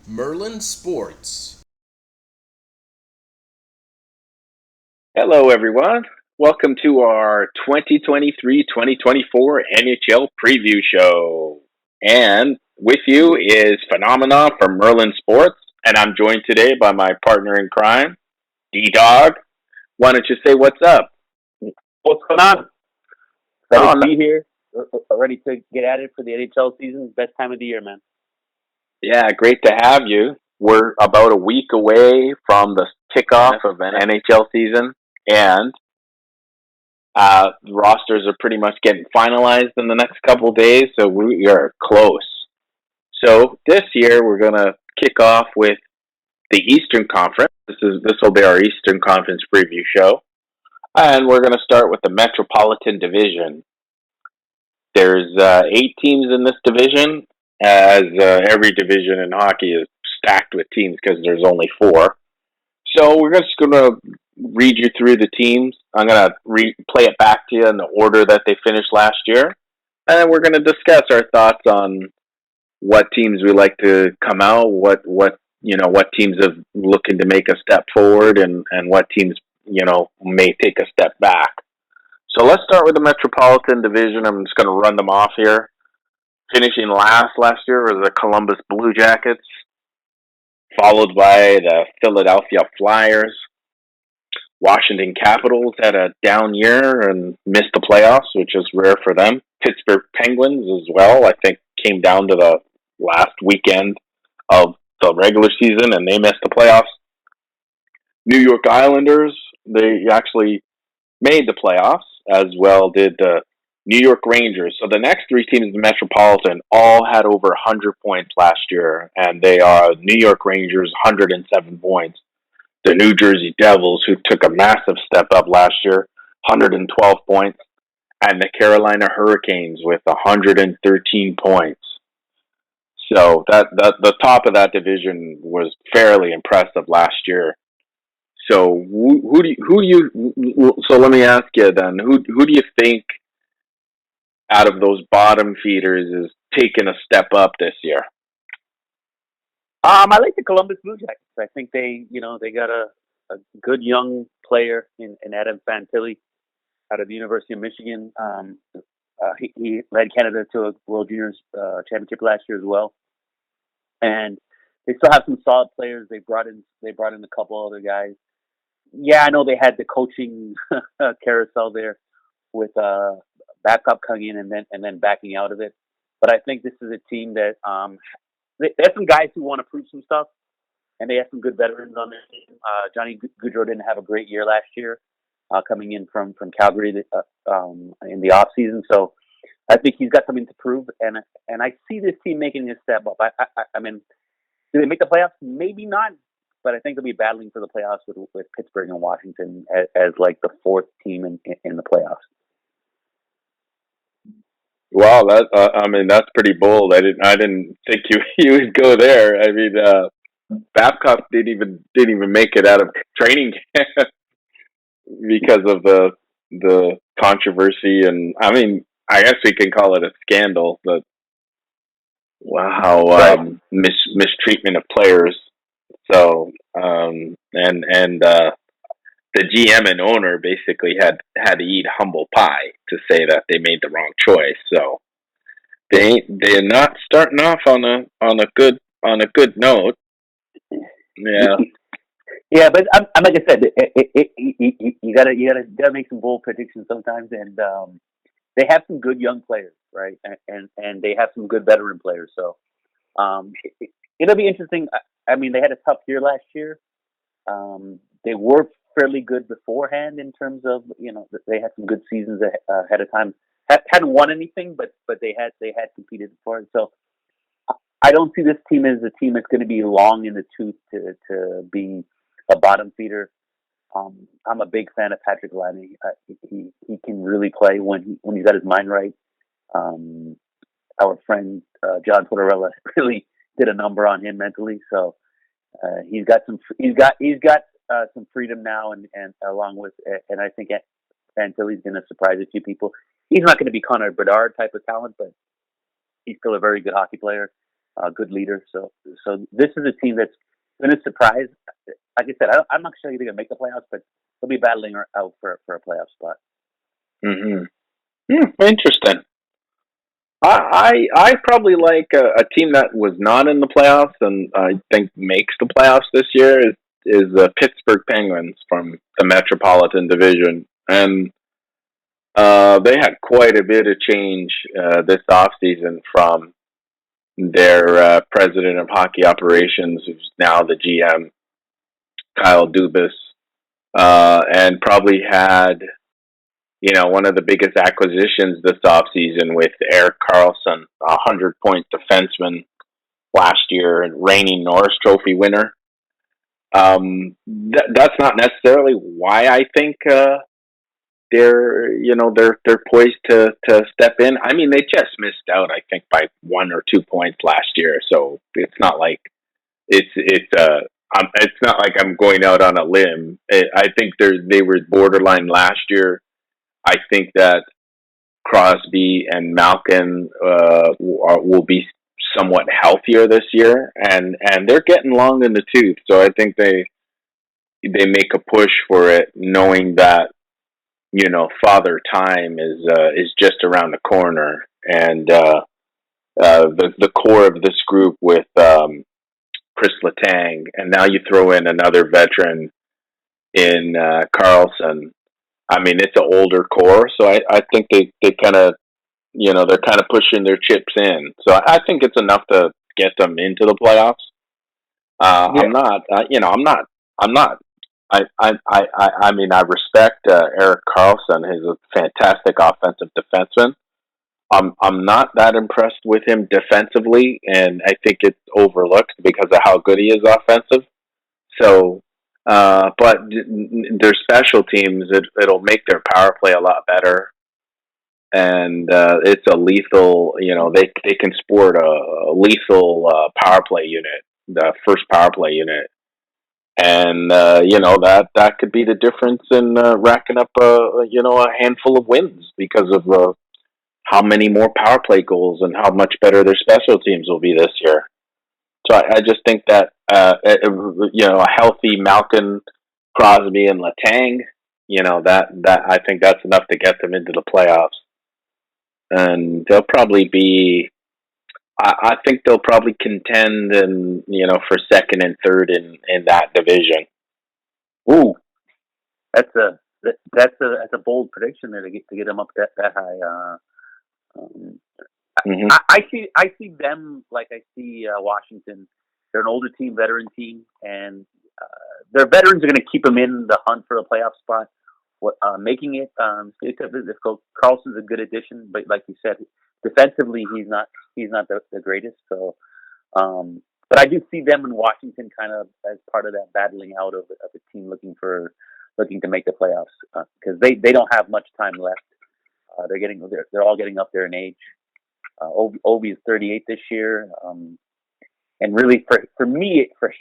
Merlin Sports. Hello, everyone. Welcome to our 2023-2024 NHL preview show. And with you is Fenomena from Merlin Sports, and I'm joined today by my partner in crime, D-Dawg. Why don't you say what's up? What's going on? Oh, Excited to be here. Ready to get at it for the NHL season. Best time of the year, man. yeah, great to have you. We're about a week away from the kickoff of an NHL season, and rosters are pretty much getting finalized in the next couple of days, so we are close. So this year we're gonna kick off with the Eastern Conference. This will be our Eastern Conference preview show, and we're gonna start with the Metropolitan Division. There's 8 teams in this division, as every division in hockey is stacked with teams because there's only 4. So we're just gonna read you through the teams. I'm gonna play it back to you in the order that they finished last year, and then we're gonna discuss our thoughts on what teams we like to come out, what teams are looking to make a step forward, and what teams may take a step back. So let's start with the Metropolitan Division. I'm just going to run them off here. Finishing last year was the Columbus Blue Jackets, followed by the Philadelphia Flyers. Washington Capitals had a down year and missed the playoffs, which is rare for them. Pittsburgh Penguins as well, I think, came down to the last weekend of the regular season and they missed the playoffs. New York Islanders, they actually made the playoffs, as well did the New York Rangers. So the next 3 teams in the Metropolitan all had over 100 points last year, and they are New York Rangers, 107 points. The New Jersey Devils, who took a massive step up last year, 112 points, and the Carolina Hurricanes with 113 points. So that the top of that division was fairly impressive last year. So so let me ask you then, who do you think out of those bottom feeders is taking a step up this year? I like the Columbus Blue Jackets. I think they got a good young player in Adam Fantilli out of the University of Michigan. He led Canada to a World Juniors championship last year as well, and they still have some solid players. They brought in a couple other guys. Yeah, I know they had the coaching carousel there with backup coming in and then backing out of it. But I think this is a team that they have some guys who want to prove some stuff, and they have some good veterans on their team. Johnny Gaudreau didn't have a great year last year, coming in from Calgary in the off season. So I think he's got something to prove, and I see this team making a step up. I mean, do they make the playoffs? Maybe not, but I think they'll be battling for the playoffs with Pittsburgh and Washington as like the 4th team in the playoffs. Wow, that's pretty bold. I didn't think you would go there. I mean, Babcock didn't even make it out of training camp because of the controversy, and I mean, I guess we can call it a scandal, but wow, Right. mistreatment of players. So, and the GM and owner basically had to eat humble pie to say that they made the wrong choice. So they're not starting off on a good note. Yeah. Yeah, but I'm like I said, you gotta make some bold predictions sometimes, and they have some good young players, right? And they have some good veteran players, so it'll be interesting. I mean, they had a tough year last year. They were fairly good beforehand in terms of they had some good seasons ahead of time. Hadn't won anything, but they had competed for it. So I don't see this team as a team that's going to be long in the tooth to be a bottom feeder. I'm a big fan of Patrick Laine. He can really play when he's got his mind right. Our friend John Tortorella really did a number on him mentally. So he's got some freedom now, and along with and I think Fantilli's going to surprise a few people. He's not going to be Connor Bedard type of talent, but he's still a very good hockey player. a good leader. So this is a team that's going to surprise. Like I said, I'm not sure they're going to make the playoffs, but they'll be battling out for a playoff spot. Interesting. I probably like a team that was not in the playoffs and I think makes the playoffs this year is the Pittsburgh Penguins from the Metropolitan Division, and they had quite a bit of change this offseason from their president of hockey operations, who's now the GM, Kyle Dubas, and probably had one of the biggest acquisitions this offseason with Erik Karlsson, a 100-point defenseman last year and reigning Norris Trophy winner. That's not necessarily why I think they're poised to step in. I mean, they just missed out, I think, by 1 or 2 points last year, so it's not like it's not like I'm going out on a limb. I think they were borderline last year. I think that Crosby and Malkin will be somewhat healthier this year, and they're getting long in the tooth. So I think they make a push for it, knowing that Father Time is just around the corner, and the core of this group with Chris Letang, and now you throw in another veteran in Carlson. I mean, it's an older core, so I think they kind of they're kind of pushing their chips in. So I think it's enough to get them into the playoffs. Yeah. I'm not. I mean, I respect Erik Karlsson. He's a fantastic offensive defenseman. I'm not that impressed with him defensively, and I think it's overlooked because of how good he is offensive. So, but their special teams, it'll make their power play a lot better. And it's a lethal, they can sport a lethal power play unit, the first power play unit. And, that could be the difference in racking up, a handful of wins because of how many more power play goals and how much better their special teams will be this year. So I just think that, a healthy Malkin, Crosby, and Letang, that I think that's enough to get them into the playoffs. And they'll probably be, I think they'll probably contend for second and third in that division. Ooh, that's a bold prediction there to get them up that high. I see them like I see Washington. They're an older team, veteran team, and their veterans are going to keep them in the hunt for a playoff spot. Making it difficult. Carlson's a good addition, but like you said, defensively he's not the greatest. So, but I do see them in Washington kind of as part of that battling out of a team looking to make the playoffs because they don't have much time left. They're all getting up there in age. Ovi is 38 this year, and really for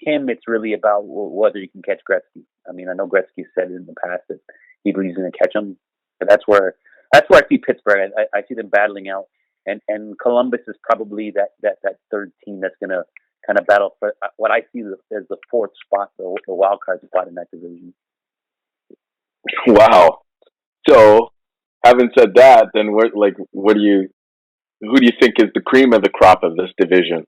him, it's really about whether you can catch Gretzky. I mean, I know Gretzky said in the past that he believes he's going to catch him, but that's where I see Pittsburgh. I see them battling out, and Columbus is probably that third team that's going to kind of battle for what I see as the fourth spot, the wild card spot in that division. Wow. So, having said that, then who do you think is the cream of the crop of this division?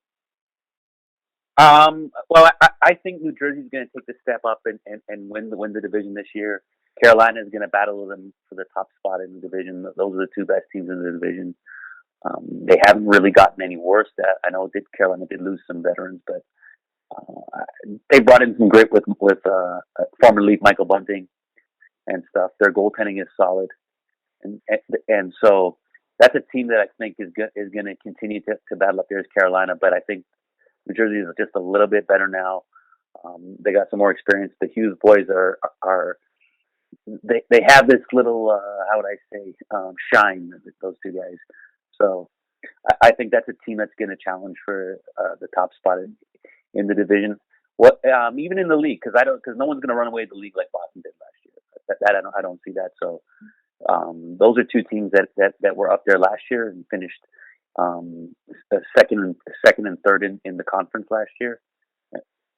Well, I think New Jersey's going to take the step up and win the division this year. Carolina is going to battle them for the top spot in the division. Those are the two best teams in the division. They haven't really gotten any worse. I know Carolina did lose some veterans, but they brought in some great with former Leaf Michael Bunting and stuff. Their goaltending is solid, and so that's a team that I think is going to continue to battle up there as Carolina. But I think New Jersey is just a little bit better now. They got some more experience. The Hughes boys they have this little how would I say shine, those two guys. So I think that's a team that's going to challenge for the top spot in the division. Even in the league, because no one's going to run away with the league like Boston did last year. I don't see that. So those are two teams that were up there last year and finished second and third in the conference last year,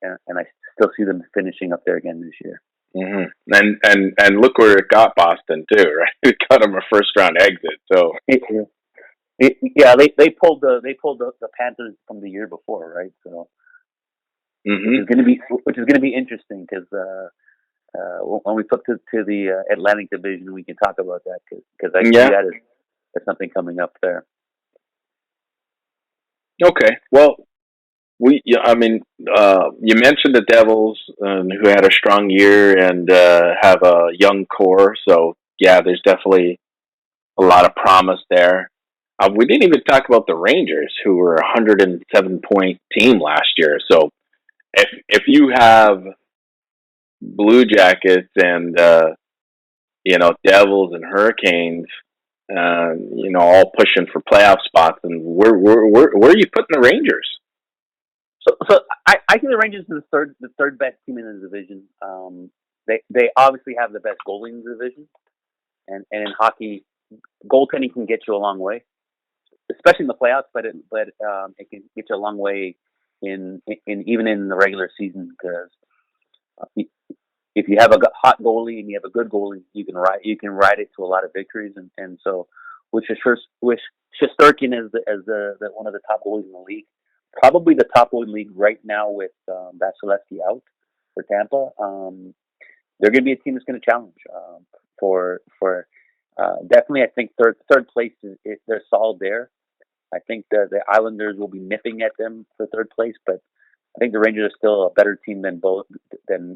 and I still see them finishing up there again this year. Mm-hmm. And look where it got Boston too, right? It got them a first round exit. So yeah, they pulled the Panthers from the year before, right? So mm-hmm. which is gonna be interesting because when we flip to the Atlantic Division, we can talk about that because I see that as something coming up there. Okay, well, I mean, you mentioned the Devils, who had a strong year and have a young core. So yeah, there's definitely a lot of promise there. We didn't even talk about the Rangers, who were a 107-point team last year. So if you have Blue Jackets and Devils and Hurricanes, all pushing for playoff spots, and where are you putting the Rangers? So I think the Rangers are the third best team in the division. They obviously have the best goalie in the division, and in hockey, goaltending can get you a long way, especially in the playoffs. But it can get you a long way in even in the regular season because if you have a hot goalie and you have a good goalie, you can ride it to a lot of victories. And so, with Shesterkin as the one of the top goalies in the league, probably the top goalie in the league right now with Vasilevsky out for Tampa. They're going to be a team that's going to challenge for definitely. I think third place they're solid there. I think the Islanders will be nipping at them for third place, but I think the Rangers are still a better team than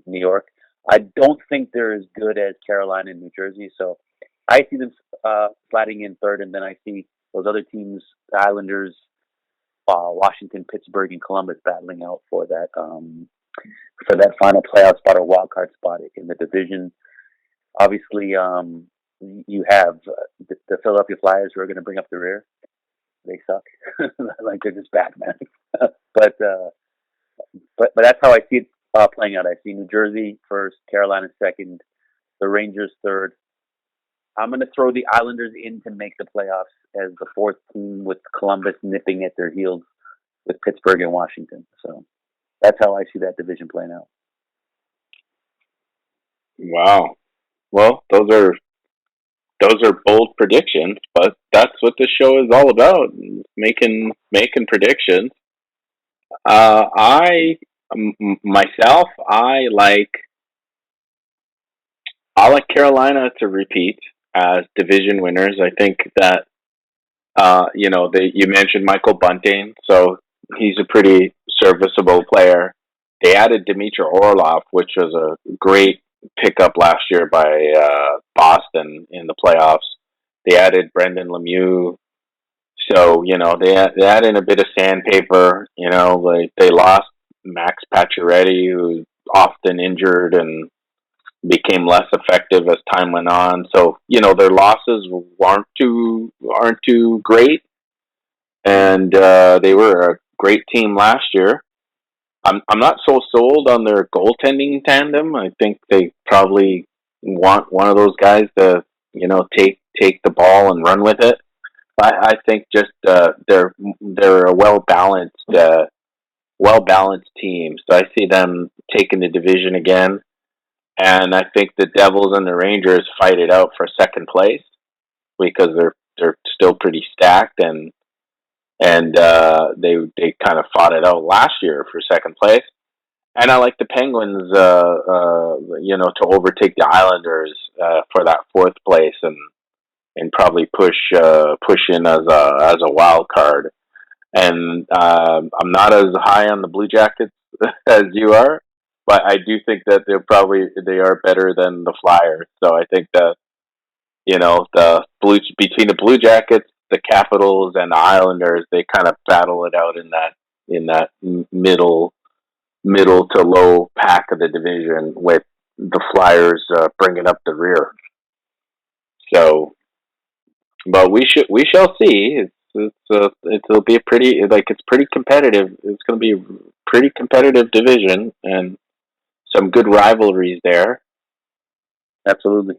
New York. I don't think they're as good as Carolina and New Jersey, so I see them sliding in third, and then I see those other teams, the Islanders, Washington, Pittsburgh, and Columbus battling out for that final playoff spot or wild card spot in the division. Obviously, you have the Philadelphia Flyers who are going to bring up the rear. They suck, like they're just bad, man. but that's how I see it playing out. I see New Jersey first, Carolina second, the Rangers third. I'm going to throw the Islanders in to make the playoffs as the fourth team, with Columbus nipping at their heels with Pittsburgh and Washington. So that's how I see that division playing out. Wow. Well, those are bold predictions, but that's what this show is all about, making predictions. Myself, I like Carolina to repeat as division winners. I think that you mentioned Michael Bunting, so he's a pretty serviceable player. They added Dmitry Orlov, which was a great pickup last year by Boston in the playoffs. They added Brendan Lemieux, so they add in a bit of sandpaper. Like they lost Max Pacioretty, who's often injured and became less effective as time went on. So their losses aren't too great, and they were a great team last year. I'm not so sold on their goaltending tandem. I think they probably want one of those guys to take the ball and run with it. I think just they're a well balanced team. So I see them taking the division again. And I think the Devils and the Rangers fight it out for second place because they're still pretty stacked, and they kind of fought it out last year for second place. And I like the Penguins, to overtake the Islanders for that fourth place and probably push in as a wild card. And I'm not as high on the Blue Jackets as you are, but I do think that they are better than the Flyers. So I think that between the Blue Jackets, the Capitals, and the Islanders, they kind of battle it out in that middle to low pack of the division, with the Flyers bringing up the rear. So, but we shall see. It'll be it's pretty competitive. It's going to be a pretty competitive division and some good rivalries there. Absolutely.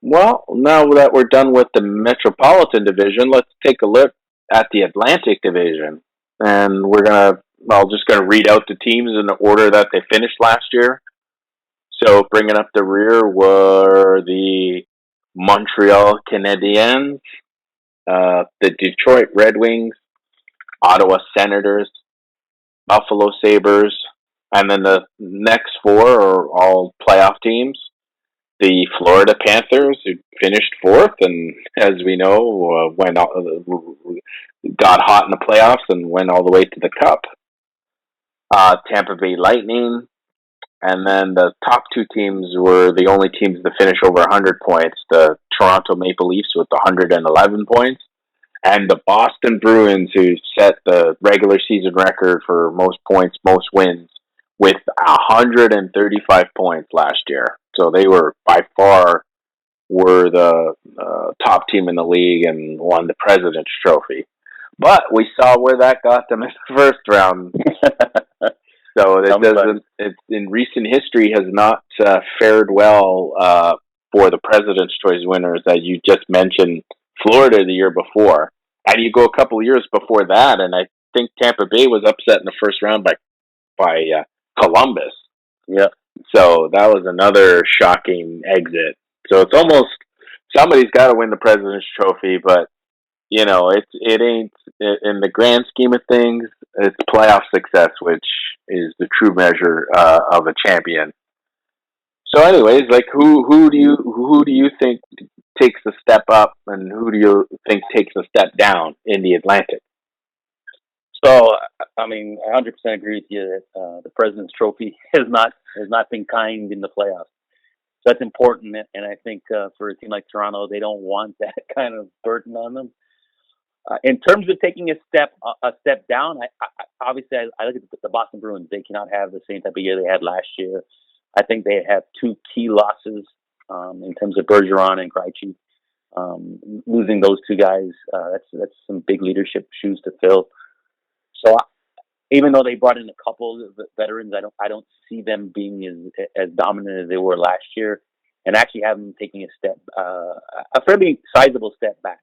Well, now that we're done with the Metropolitan Division, let's take a look at the Atlantic Division, and just gonna read out the teams in the order that they finished last year. So bringing up the rear were the Montreal Canadiens, the Detroit Red Wings, Ottawa Senators, Buffalo Sabres, and then the next four are all playoff teams. The Florida Panthers, who finished fourth, and as we know, got hot in the playoffs and went all the way to the Cup. Tampa Bay Lightning, and then the top two teams were the only teams to finish over 100 points. The Toronto Maple Leafs with 111 points, and the Boston Bruins, who set the regular season record for most points, most wins, with 135 points last year. So they were by far the top team in the league and won the President's Trophy. But we saw where that got them in the first round. So it doesn't. It, in recent history, has not fared well for the President's Choice winners, as you just mentioned. Florida the year before, and you go a couple of years before that, and I think Tampa Bay was upset in the first round by Columbus. Yeah. So that was another shocking exit. So it's almost somebody's got to win the President's Trophy, but it ain't in the grand scheme of things. It's playoff success, which is the true measure of a champion. So, anyways, like who do you think takes a step up, and who do you think takes a step down in the Atlantic? So, I mean, I 100% agree with you that the President's Trophy has not been kind in the playoffs. So that's important, and I think for a team like Toronto, they don't want that kind of burden on them. In terms of taking a step down, obviously I look at the Boston Bruins. They cannot have the same type of year they had last year. I think they have two key losses in terms of Bergeron and Krejci. Losing those two guys, that's some big leadership shoes to fill. So even though they brought in a couple of veterans, I don't see them being as dominant as they were last year, and actually have them taking a fairly sizable step back.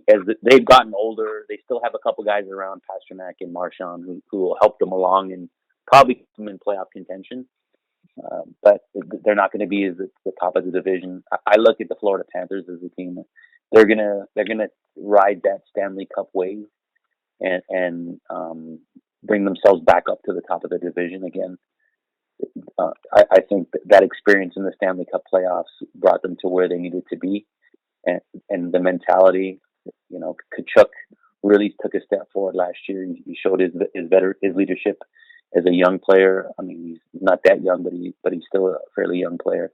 As they've gotten older, they still have a couple guys around, Pasternak and Marchand, who will help them along and probably keep them in playoff contention. But they're not going to be as the top of the division. I look at the Florida Panthers as a team. They're gonna ride that Stanley Cup wave and bring themselves back up to the top of the division again. I think that experience in the Stanley Cup playoffs brought them to where they needed to be. And the mentality, Tkachuk really took a step forward last year. He showed his leadership as a young player. I mean, he's not that young, but he's still a fairly young player.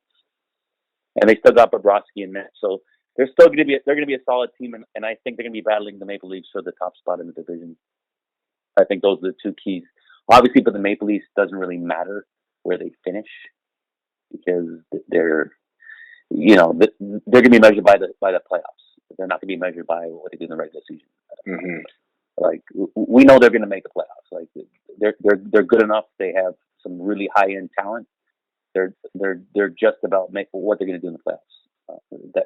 And they still got Bobrovsky in net, so they're going to be a solid team. And I think they're going to be battling the Maple Leafs for the top spot in the division. I think those are the two keys. Obviously, for the Maple Leafs, doesn't really matter where they finish because they're going to be measured by the playoffs. They're not going to be measured by what they do in the regular season. Mm-hmm. Like we know they're going to make the playoffs. Like they're good enough. They have some really high end talent. They're just about what they're going to do in the playoffs.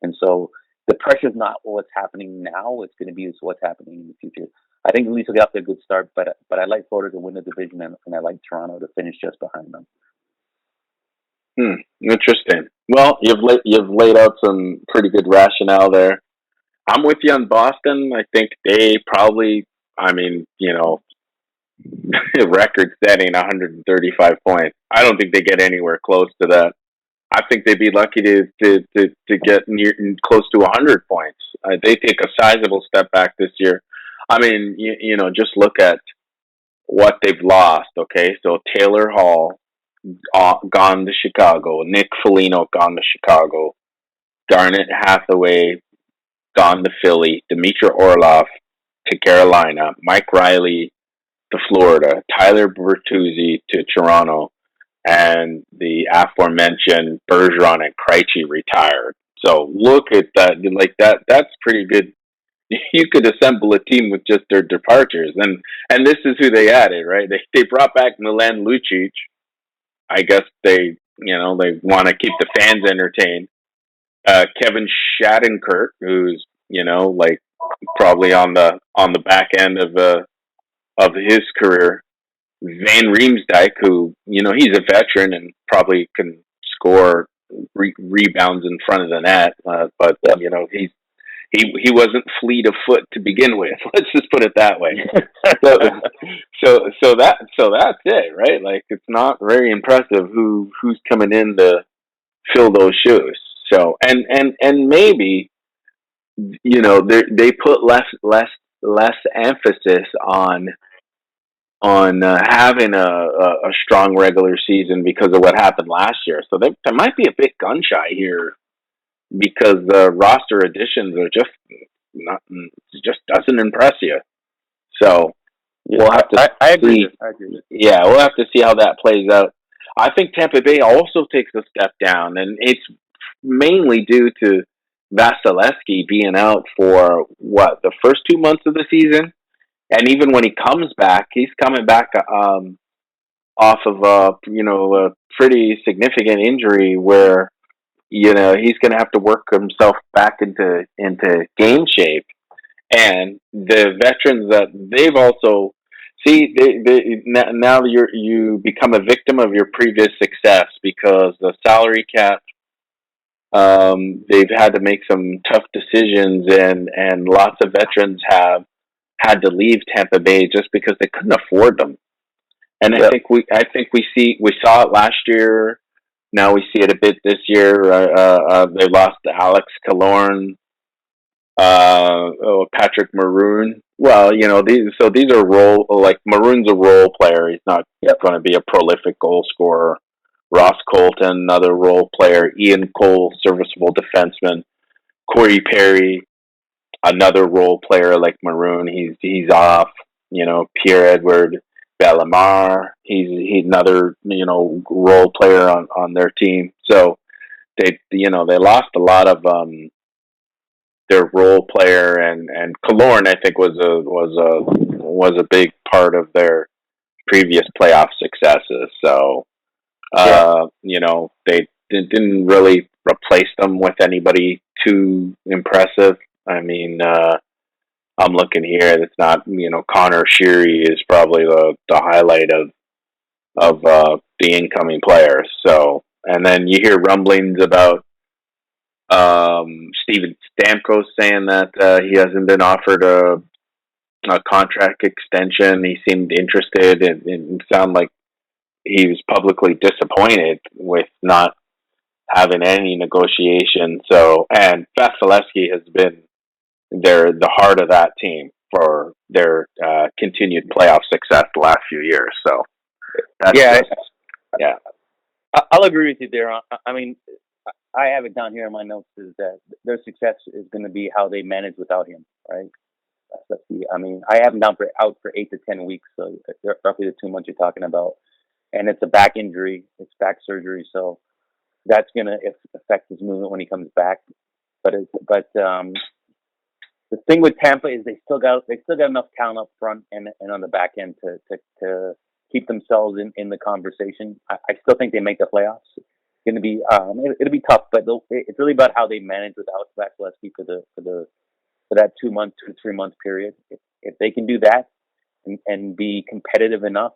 And so the pressure's not what's happening now. It's going to be what's happening in the future. I think the Leafs will get off to a good start, but I like Florida to win the division, and I like Toronto to finish just behind them. Interesting. Well, you've laid out some pretty good rationale there. I'm with you on Boston. I think they probably, record-setting 135 points. I don't think they get anywhere close to that. I think they'd be lucky to get close to 100 points. They take a sizable step back this year. I mean, just look at what they've lost. Okay, so Taylor Hall gone to Chicago, Nick Foligno gone to Chicago, Garnet Hathaway gone to Philly, Dmitry Orlov to Carolina, Mike Riley to Florida, Tyler Bertuzzi to Toronto, and the aforementioned Bergeron and Krejci retired. So look at that, like that's pretty good. You could assemble a team with just their departures, and this is who they added, right? They brought back Milan Lucic. I guess they want to keep the fans entertained. Kevin Shattenkirk, who's like probably on the back end of his career. Van Riemsdyk, who he's a veteran and probably can score rebounds in front of the net, but Yep. he wasn't fleet of foot to begin with. Let's just put it that way. So that's it, right? Like it's not very impressive who's coming in to fill those shoes. So and maybe they put less emphasis on having a strong regular season because of what happened last year. So they might be a bit gun shy here because the roster additions are just not just doesn't impress you. So we'll have to I agree. see. I agree. Yeah, we'll have to see how that plays out. I think Tampa Bay also takes a step down, and it's mainly due to Vasilevsky being out for the first 2 months of the season, and even when he comes back, he's coming back off of a pretty significant injury where he's going to have to work himself back into game shape. And the veterans that they've also see now you become a victim of your previous success because the salary cap. They've had to make some tough decisions, and lots of veterans have had to leave Tampa Bay just because they couldn't afford them. And Yep. I think we saw it last year. Now we see it a bit this year. They lost Alex Killorn, Patrick Maroon. Well, these are Maroon's a role player. He's not going to be a prolific goal scorer. Ross Colton, another role player. Ian Cole, serviceable defenseman. Corey Perry, another role player like Maroon. He's off. Pierre Edward Bellemare. He's another role player on their team. So they lost a lot of their role player, and Killorn I think was a big part of their previous playoff successes. So they didn't really replace them with anybody too impressive. I mean, I'm looking here. It's not Connor Sheary is probably the highlight of the incoming players. So and then you hear rumblings about Steven Stamkos saying that he hasn't been offered a contract extension. He seemed interested and sounded like he was publicly disappointed with not having any negotiation. So, and Vasilevsky has been the heart of that team for their continued playoff success the last few years. So, yeah. I'll agree with you there. I mean, I have it down here in my notes is that their success is going to be how they manage without him, right? I mean, I have him out for 8 to 10 weeks, so roughly the 2 months you're talking about, and it's a back injury, it's back surgery, so that's going to affect his movement when he comes back. But the thing with Tampa is they still got enough talent up front and on the back end to keep themselves in the conversation. I still think they make the playoffs. It's going to be it'll be tough, but it's really about how they manage without Vasilevsky for that 2 month, 2 to 3 month period. If they can do that and be competitive enough,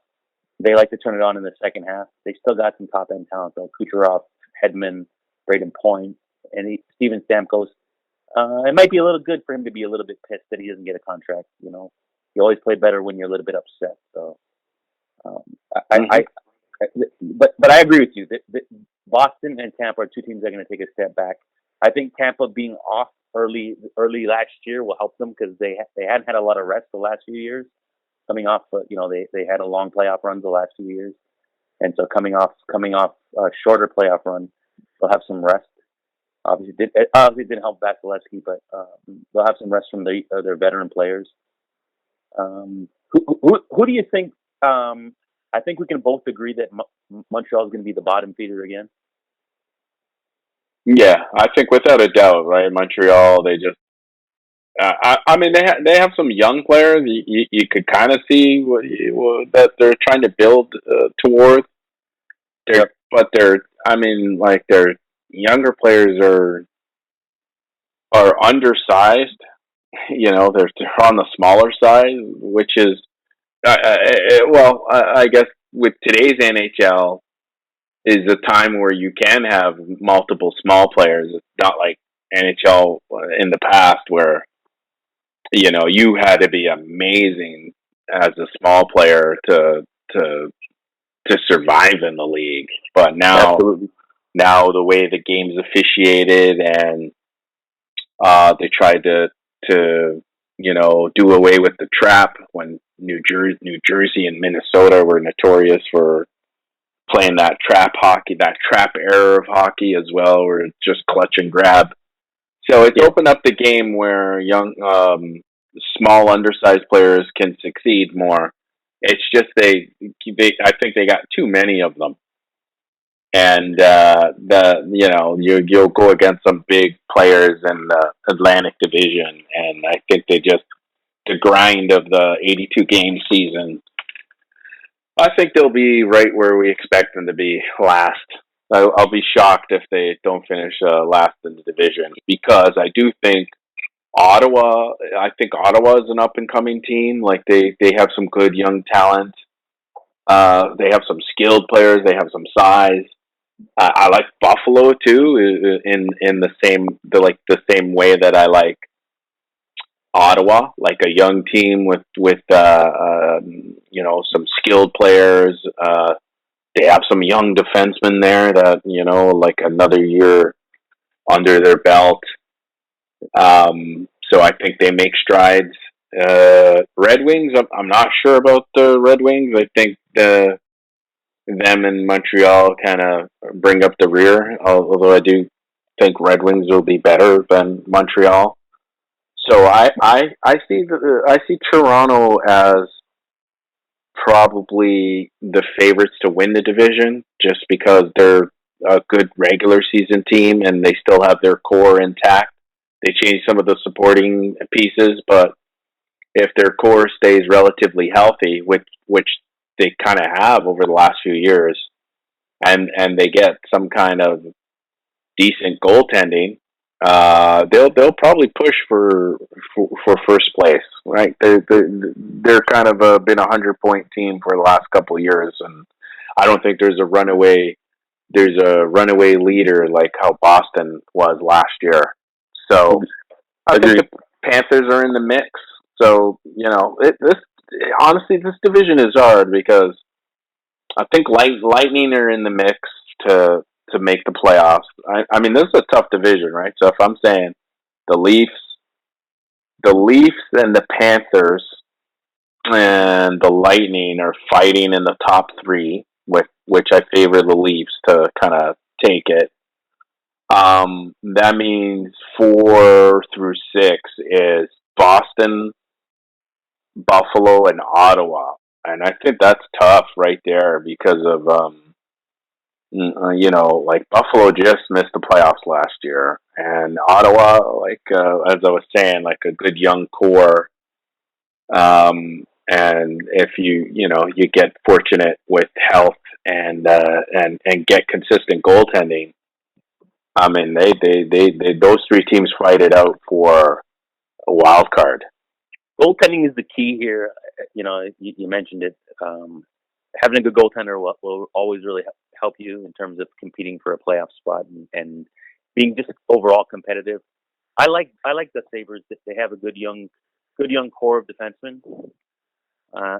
they like to turn it on in the second half. They still got some top end talent though. Kucherov, Hedman, Braden Point, and Steven Stamkos. It might be a little good for him to be a little bit pissed that he doesn't get a contract. You always play better when you're a little bit upset. So, but I agree with you. Boston and Tampa are two teams that are going to take a step back. I think Tampa being off early last year will help them because they hadn't had a lot of rest the last few years. Coming off, they had a long playoff run the last few years, and so coming off a shorter playoff run, they'll have some rest. Obviously, didn't help Vasilevsky, but they'll have some rest from their veteran players. Who do you think? I think we can both agree that Montreal is going to be the bottom feeder again. Yeah, I think without a doubt, right? Montreal, they just. I mean, they have some young players. You could kind of see that they're trying to build towards. But I mean, like their younger players are are undersized. They're on the smaller side, which is I guess with today's NHL is a time where you can have multiple small players. It's not like NHL in the past where you had to be amazing as a small player to to survive in the league. But Absolutely. now the way the game's officiated and they tried to do away with the trap when New Jersey and Minnesota were notorious for playing that trap hockey, that trap era of hockey as well, where it's just clutch and grab. So it's opened up the game where young, small, undersized players can succeed more. It's just I think they got too many of them, and you'll go against some big players in the Atlantic Division, and I think the grind of the 82 game season. I think they'll be right where we expect them to be, last. I'll be shocked if they don't finish last in the division, because I do think Ottawa. I think Ottawa is an up and coming team. Like they have some good young talent. They have some skilled players. They have some size. I like Buffalo too, in the same way that I like Ottawa, like a young team with some skilled players. They have some young defensemen there that like another year under their belt. So I think they make strides. Red Wings, I'm not sure about the Red Wings. I think them and Montreal kind of bring up the rear, although I do think Red Wings will be better than Montreal. So I see Toronto as probably the favorites to win the division, just because they're a good regular season team and they still have their core intact. They changed some of the supporting pieces, but if their core stays relatively healthy, which they kind of have over the last few years, and they get some kind of decent goaltending, they'll probably push for first place. Right? They're kind of been a 100-point team for the last couple of years, and I don't think there's a runaway leader like how Boston was last year. So I think the Panthers are in the mix. So honestly, this division is hard because I think Lightning are in the mix to make the playoffs. I mean, this is a tough division, right? So if I'm saying the Leafs, and the Panthers and the Lightning are fighting in the top three, with which I favor the Leafs to kind of take it. That means 4 through 6 is Boston, Buffalo, and Ottawa, and I think that's tough right there because of like Buffalo just missed the playoffs last year, and Ottawa, like as I was saying, like a good young core. And if you get fortunate with health and get consistent goaltending, I mean they those three teams fight it out for a wild card. Goaltending is the key here. You mentioned it. Having a good goaltender will always really help you in terms of competing for a playoff spot and being just overall competitive. I like the Sabres. That they have a good young core of defensemen.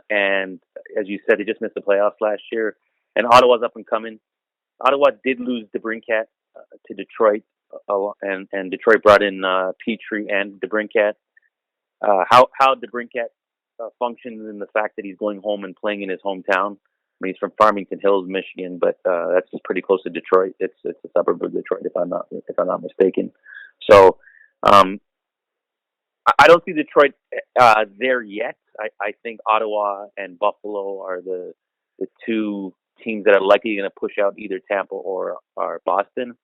And as you said, they just missed the playoffs last year. And Ottawa's up and coming. Ottawa did lose DeBrincat to Detroit, and Detroit brought in Petrie and DeBrincat. How DeBrincat functions in the fact that he's going home and playing in his hometown. I mean, he's from Farmington Hills, Michigan, but that's pretty close to Detroit. It's a suburb of Detroit, if I'm not mistaken. So I don't see Detroit there yet. I think Ottawa and Buffalo are the two teams that are likely going to push out either Tampa or Boston.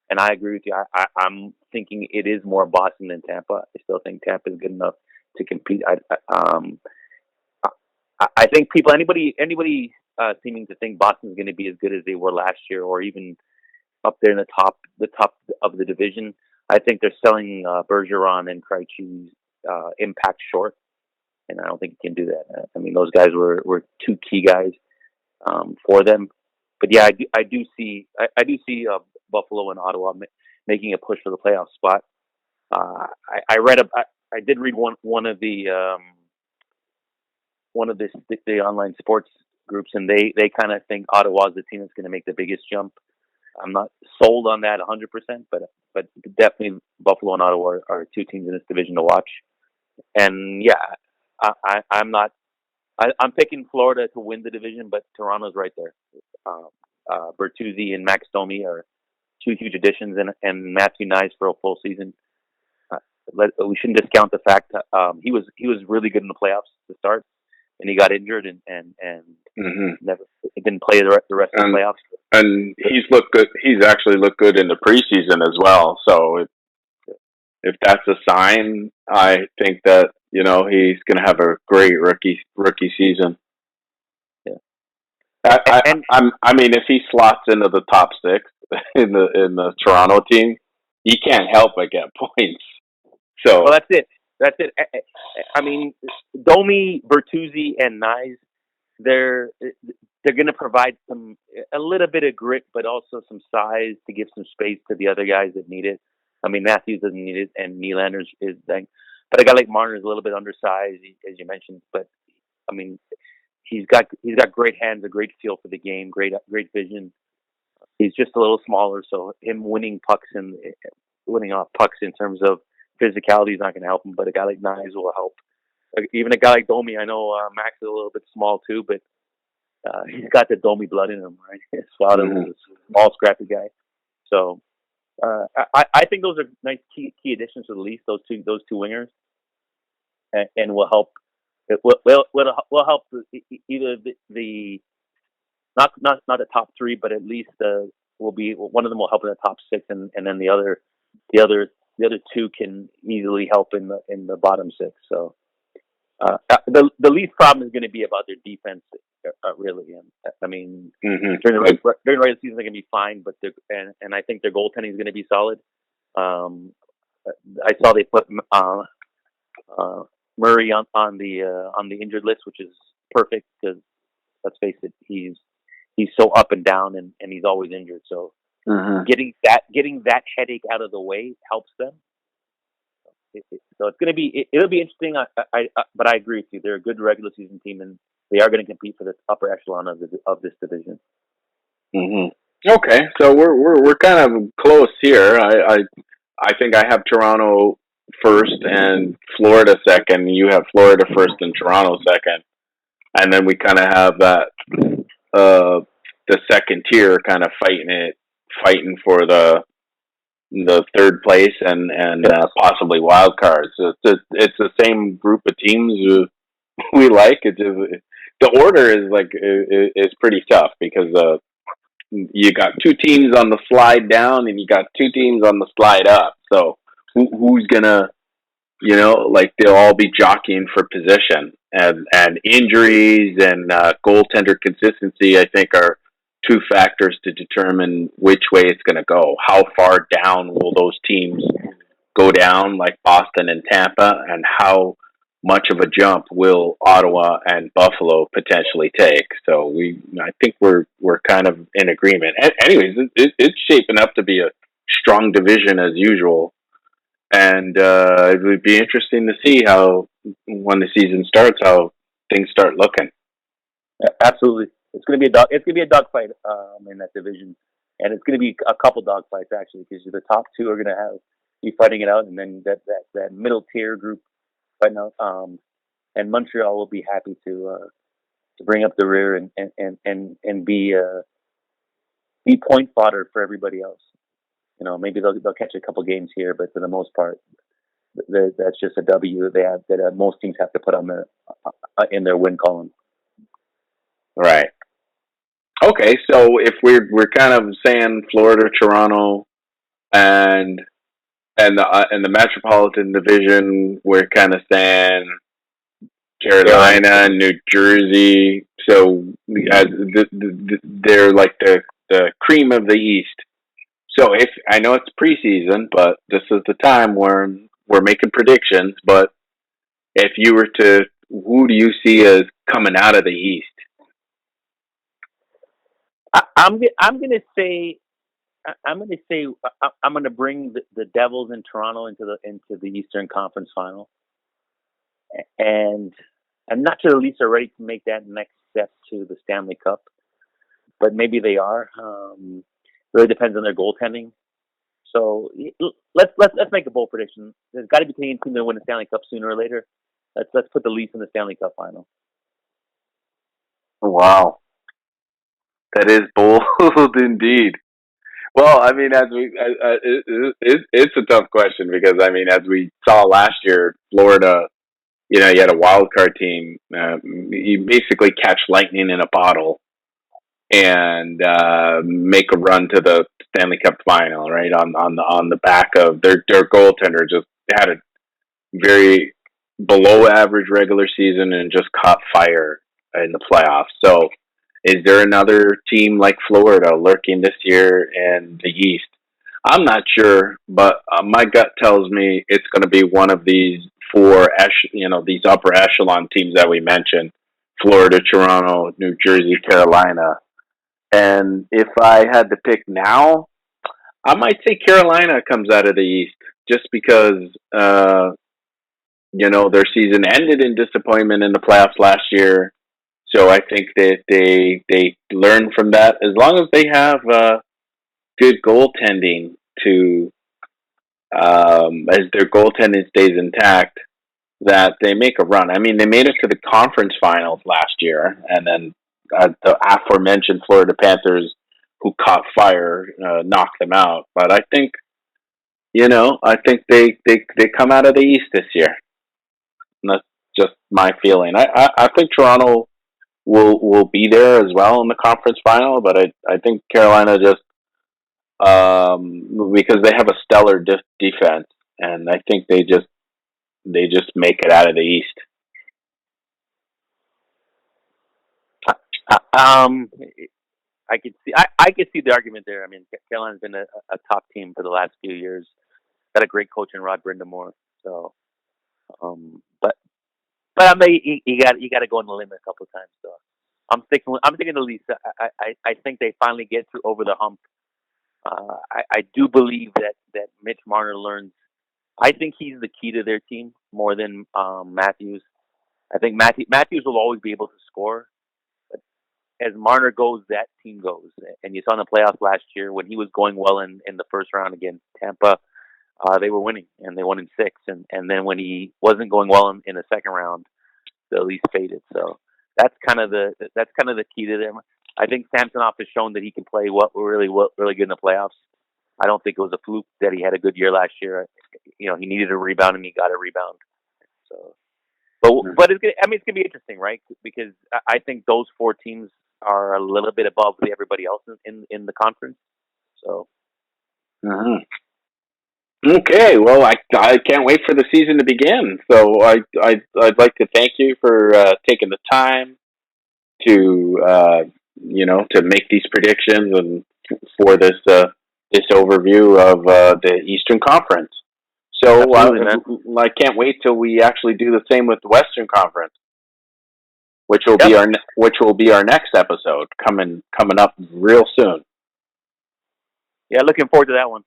And I agree with you. I'm thinking it is more Boston than Tampa. I still think Tampa is good enough to compete. I think anybody seeming to think Boston is going to be as good as they were last year, or even up there in the top of the division, I think they're selling Bergeron and Krejci's impact short, and I don't think he can do that. I mean, those guys were two key guys for them. But yeah, I do see Buffalo and Ottawa making a push for the playoff spot. I did read one of the online sports groups, and they kind of think Ottawa's the team that's going to make the biggest jump. I'm not sold on that 100%, but definitely Buffalo and Ottawa are two teams in this division to watch. And yeah, I'm picking Florida to win the division, but Toronto's right there. Bertuzzi and Max Domi are two huge additions, and Matthew Nyes for a full season. We shouldn't discount the fact that he was really good in the playoffs to start, and he got injured and never didn't play the rest of the playoffs. And he's looked good. He's actually looked good in the preseason as well. So if that's a sign, I think that he's going to have a great rookie season. Yeah. I mean, if he slots into the top 6 in the Toronto team, he can't help but get points. So well, that's it. I mean, Domi, Bertuzzi, and Nyes, they're going to provide a little bit of grit, but also some size to give some space to the other guys that need it. I mean, Matthews doesn't need it, and Nylander is dang. But a guy like Marner is a little bit undersized, as you mentioned. But I mean, he's got great hands, a great feel for the game, great vision. He's just a little smaller, so him winning off pucks in terms of physicality is not going to help him. But a guy like Nyes will help. Even a guy like Domi, I know Max is a little bit small too, but he's got the Domi blood in him, right? His father was a small, scrappy guy. So I think those are nice key additions to the Leafs. Those two wingers, and will help. It will help either the not the top 3, but at least will be one of them will help in the top 6, and then the other 2 can easily help in the bottom 6. So the Leafs problem is going to be about their defense, really. And I mean, during the regular season they're going to be fine, but I think their goaltending is going to be solid. I saw they put Murray on the injured list, which is perfect because let's face it, he's so up and down and he's always injured. So getting that headache out of the way helps them. So it'll be interesting. But I agree with you. They're a good regular season team, and they are going to compete for the upper echelon of this division. Okay, so we're kind of close here. I think I have Toronto first and Florida second. You have Florida first and Toronto second, and then we kind of have that the second tier kind of fighting for the third place and possibly wild cards. So it's the same group of teams we like. The order is pretty tough because you got 2 teams on the slide down and you got 2 teams on the slide up. So who's gonna they'll all be jockeying for position, and injuries and goaltender consistency I think are 2 factors to determine which way it's going to go. How far down will those teams go down, like Boston and Tampa, and how much of a jump will Ottawa and Buffalo potentially take? So I think we're kind of in agreement. Anyways, it's shaping up to be a strong division as usual, and it would be interesting to see how when the season starts how things start looking. Absolutely. It's going to be a dogfight in that division, and it's going to be a couple dogfights actually, because the top 2 are going to be fighting it out, and then that middle tier group fighting out. And Montreal will be happy to bring up the rear and be point fodder for everybody else. Maybe they'll catch a couple games here, but for the most part, that's just a W that most teams have to put on in their win column. Right. Okay, so if we're kind of saying Florida, Toronto, and the Metropolitan Division, we're kind of saying Carolina and New Jersey. So they're like the cream of the East. So if I know it's preseason, but this is the time when we're making predictions. But if you were to, who do you see as coming out of the East? I'm gonna say I'm gonna bring the Devils in Toronto into the Eastern Conference Final, and I'm not sure the Leafs are ready to make that next step to the Stanley Cup, but maybe they are. Really depends on their goaltending. So let's make a bold prediction. There's got to be a Canadian team that win the Stanley Cup sooner or later. Let's put the Leafs in the Stanley Cup final. Wow, that is bold indeed. Well, I mean, as we, it's a tough question because I mean, as we saw last year, Florida, you had a wild card team. You basically catch lightning in a bottle and make a run to the Stanley Cup final, right? On the back of their goaltender just had a very below average regular season and just caught fire in the playoffs. So, is there another team like Florida lurking this year in the East? I'm not sure, but my gut tells me it's going to be one of these these upper echelon teams that we mentioned: Florida, Toronto, New Jersey, Carolina. And if I had to pick now, I might say Carolina comes out of the East just because their season ended in disappointment in the playoffs last year. So I think that they learn from that. As long as they have good goaltending to as their goaltending stays intact, that they make a run. I mean, they made it to the conference finals last year, and then the aforementioned Florida Panthers, who caught fire, knocked them out. But I think they come out of the East this year. And that's just my feeling. I think Toronto will be there as well in the conference final, but I think Carolina just because they have a stellar defense, and I think they just make it out of the East. Um, I could see the argument there. I mean, Carolina's been a top team for the last few years. Got a great coach in Rod Brindamore. So, but I mean, you got to go on the limb a couple of times. So, I'm thinking the Leafs. I think they finally get through over the hump. I do believe that Mitch Marner learns. I think he's the key to their team more than Matthews. I think Matthews will always be able to score. As Marner goes, that team goes. And you saw in the playoffs last year when he was going well in the first round against Tampa, they were winning and they won in 6. And then when he wasn't going well in the second round, the Leafs faded. So that's kind of the key to them. I think Samsonov has shown that he can play really good in the playoffs. I don't think it was a fluke that he had a good year last year. He needed a rebound and he got a rebound. So, but it's gonna be interesting, right? Because I think those 4 teams are a little bit above everybody else in the conference. So. Uh-huh. Okay, well, I can't wait for the season to begin. So I'd like to thank you for taking the time to to make these predictions and for this overview of the Eastern Conference. So I can't wait till we actually do the same with the Western Conference, which will be our next episode coming up real soon. Yeah, looking forward to that one.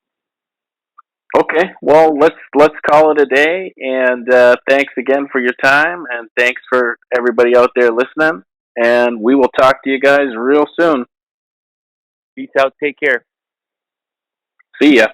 Okay, well, let's call it a day, and thanks again for your time, and thanks for everybody out there listening, and we will talk to you guys real soon. Peace out. Take care. See ya.